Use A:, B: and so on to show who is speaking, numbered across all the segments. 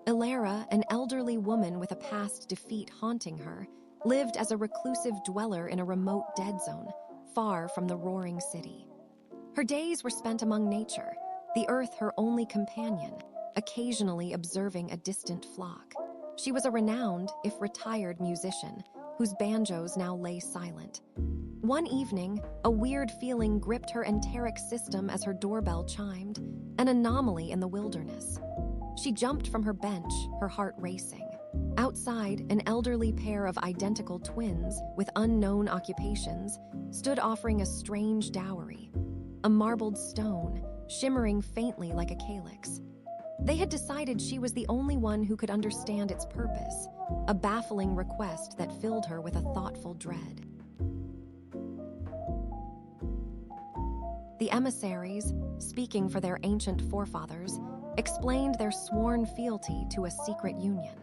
A: Elara, an elderly woman with a past defeat haunting her, lived as a reclusive dweller in a remote dead zone, far from the roaring city. Her days were spent among nature, the earth her only companion, occasionally observing a distant flock. She was a renowned, if retired, musician, whose banjos now lay silent. One evening, a weird feeling gripped her enteric system as her doorbell chimed, an anomaly in the wilderness. She jumped from her bench, her heart racing. Outside, an elderly pair of identical twins with unknown occupations stood offering a strange dowry, a marbled stone, shimmering faintly like a calyx. They had decided she was the only one who could understand its purpose, a baffling request that filled her with a thoughtful dread. The emissaries, speaking for their ancient forefathers, explained their sworn fealty to a secret union.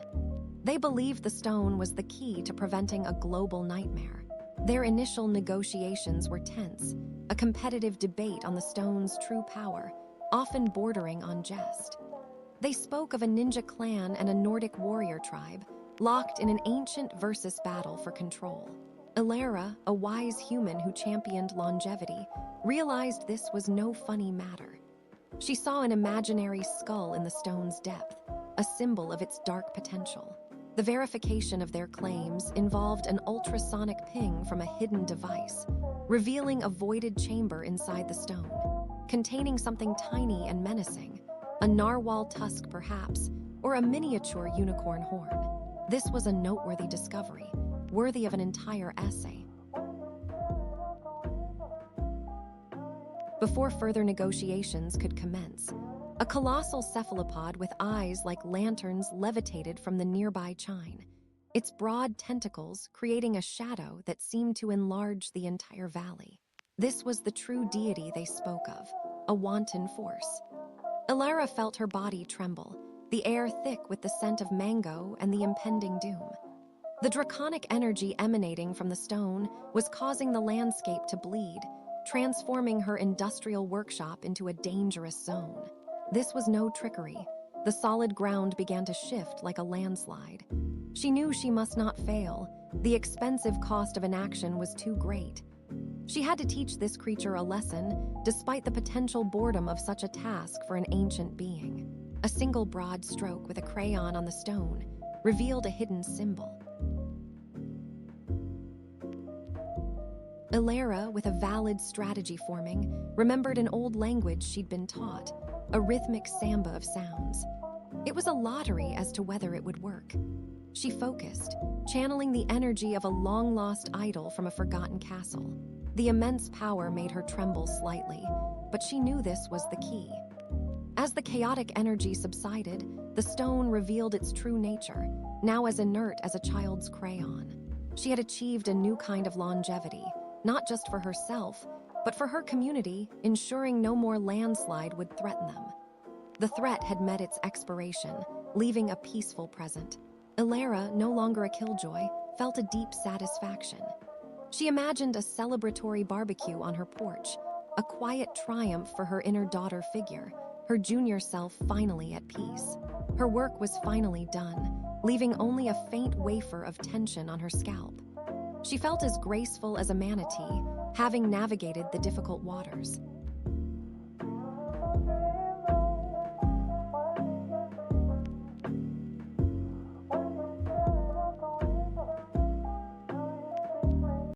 A: They believed the stone was the key to preventing a global nightmare. Their initial negotiations were tense, a competitive debate on the stone's true power, often bordering on jest. They spoke of a ninja clan and a Nordic warrior tribe, locked in an ancient versus battle for control. Elara, a wise human who championed longevity, realized this was no funny matter. She saw an imaginary skull in the stone's depth, a symbol of its dark potential. The verification of their claims involved an ultrasonic ping from a hidden device, revealing a voided chamber inside the stone, containing something tiny and menacing, a narwhal tusk perhaps, or a miniature unicorn horn. This was a noteworthy discovery, worthy of an entire essay. Before further negotiations could commence, a colossal cephalopod with eyes like lanterns levitated from the nearby chine, its broad tentacles creating a shadow that seemed to enlarge the entire valley. This was the true deity they spoke of, a wanton force. Elara felt her body tremble, the air thick with the scent of mango and the impending doom. The draconic energy emanating from the stone was causing the landscape to bleed, transforming her industrial workshop into a dangerous zone. This was no trickery. The solid ground began to shift like a landslide. She knew she must not fail. The expensive cost of inaction was too great. She had to teach this creature a lesson, despite the potential boredom of such a task for an ancient being. A single broad stroke with a crayon on the stone revealed a hidden symbol. Elara, with a valid strategy forming, remembered an old language she'd been taught, a rhythmic samba of sounds. It was a lottery as to whether it would work. She focused, channeling the energy of a long-lost idol from a forgotten castle. The immense power made her tremble slightly, but she knew this was the key. As the chaotic energy subsided, the stone revealed its true nature, now as inert as a child's crayon. She had achieved a new kind of longevity, not just for herself, but for her community, ensuring no more landslide would threaten them. The threat had met its expiration, leaving a peaceful present. Elara, no longer a killjoy, felt a deep satisfaction. She imagined a celebratory barbecue on her porch, a quiet triumph for her inner daughter figure, her junior self finally at peace. Her work was finally done, leaving only a faint wafer of tension on her scalp. She felt as graceful as a manatee, having navigated the difficult waters.